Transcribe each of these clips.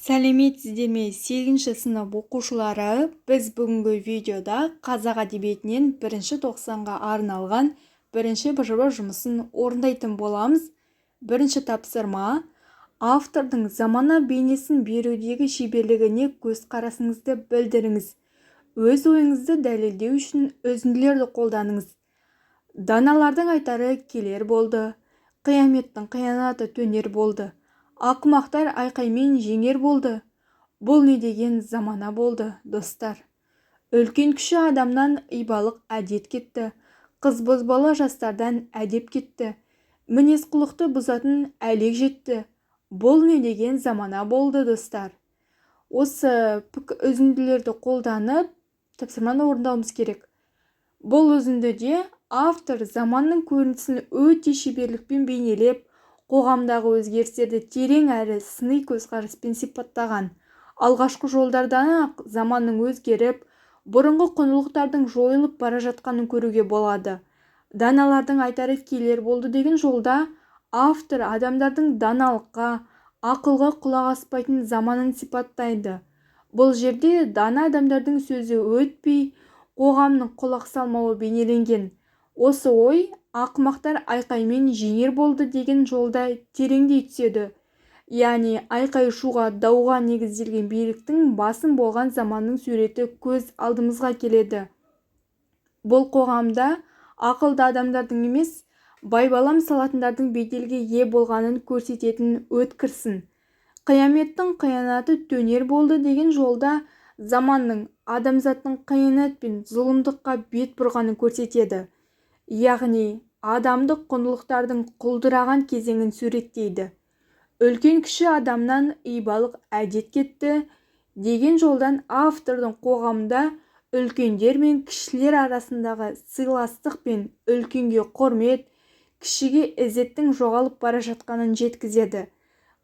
Сәлеметсіздер ме 8-ші сынып оқушылары? Біз бүгінгі видеода қазақ әдебиетінен 1-ші тоқсанға арналған 1-ші БЖБ жұмысын орындайтын боламыз. 1-ші тапсырма: автордың замана бейнесін берудегі шеберлігіне көзқарасыңызды білдіріңіз. Өз ойыңызды дәлелдеу үшін үзінділерді қолданыңыз. Даналардың айтары келер болды, қияметтің қиянаты төнер болды. Ақымақтар айқаймен жеңер болды. Бұл не деген замана болды, достар. Үлкен кіші адамнан ибалық әдет кетті. Қыз бозбала жастардан әдеп кетті. Мінез құлықты бұзатын әлек жетті. Бұл не деген замана болды, достар. Осы үзінділерді қолданып, тапсырманы орындауымыз керек. Бұл үзіндіде автор заманның көрінісін өте шеберлікпен бейнелеп, қоғамдағы өзгерістерді терең әрі сыни көзқараспен сипаттаған. Алғашқы жолдардан-ақ заманның өзгеріп, бұрынғы құндылықтардың жойылып бара жатқанын көруге болады. Даналардың айтары келер болды деген жолда автор адамдардың даналыққа, ақылға құлақ аспайтын заманын сипаттайды. Бұл жерде дана адамдардың сөзі өтпей, қоғамның құлақ салмауы бейнеленген. Осы ой ақымақтар айқаймен жеңер болды деген жолда тереңдей түседі. Яғни айқай-шуға, дауға негізделген биліктің басым болған заманның суреті көз алдымызға келеді. Бұл қоғамда ақылды адамдардың емес, байбалам салатындардың беделге ие болғанын көрсететін өткірсін. Қияметтің қиянаты төнер болды деген жолда заманның адамзаттың қиянат пен зұлымдыққа бет бұрғанын көрсетеді. Яғни адамдық құндылықтардың құлдыраған кезеңін суреттейді. Үлкен кіші адамнан ибалық әдет кетті деген жолдан автордың қоғамда үлкендер мен кішілер арасындағы сыйластық пен үлкенге құрмет, кішіге ізеттің жоғалып бара жатқанын жеткізеді.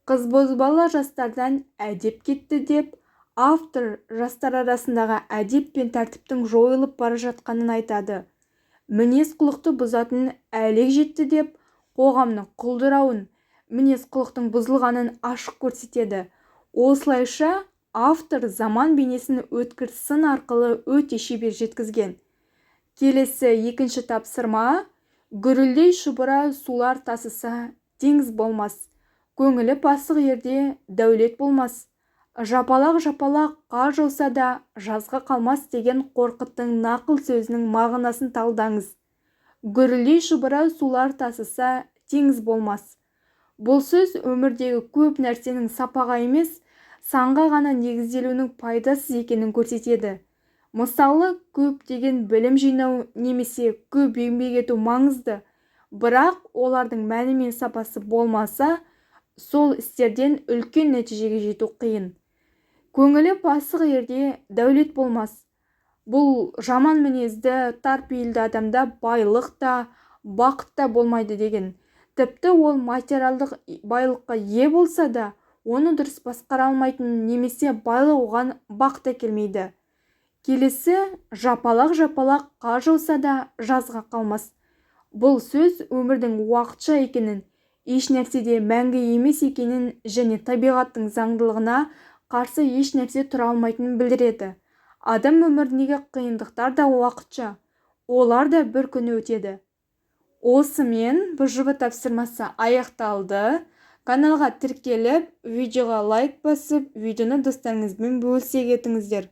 Қыз бозбала жастардан әдеп кетті деп, автор жастар арасындағы әдеп пен тәртіптің жойылып бара жатқанын айтады. Мінез құлықты бұзатын әлек жетті деп, қоғамның құлдырауын, мінез құлықтың бұзылғанын ашық көрсетеді. Осылайша автор заман бейнесін өткір сын арқылы өте шебер жеткізген. Келесі 2-ші тапсырма: гүрілдей шұбыра сулар тасыса, теңіз болмас. Көңілі пасық ерде дәулет болмас. Жапалақ-жапалақ қар жауса да жазға қалмас деген Қорқыттың нақыл сөзінің мағынасын талдаңыз. Гүрілдей шұбыра сулар тасыса, теңіз болмас. Бұл сөз өмірдегі көп нәрсенің сапаға емес, санға ғана негізделуінің пайдасыз екенін көрсетеді. Мысалы, көп деген білім жинау немесе көп еңбек ету маңызды, бірақ олардың мәні мен сапасы болмаса, сол істерден үлкен нәтижеге жету қиын. Көңілі пасық ерде дәулет болмас. Бұл жаман мінезді, тарпейілді адамда байлық та, бақыт та болмайды деген. Тіпті ол материалдық байлыққа ие болса да, оны дұрыс басқара алмайтын немесе байлық оған бақыт әкелмейді. Келесі: жапалақ-жапалақ қар жауса да жазға қалмас. Бұл сөз өмірдің уақытша екенін, еш нәрседе мәңгі емес екенін және табиғаттың заңдылығына қарсы еш нәрсе тұра алмайтынын білдіреді. Адам өміріндегі қиындықтар да уақытша, олар да бір күні өтеді. Осымен БЖБ тапсырмасы аяқталды. Каналға тіркеліп, видеоға лайк басып, видеоны достарыңызбен бөлісе кетіңіздер.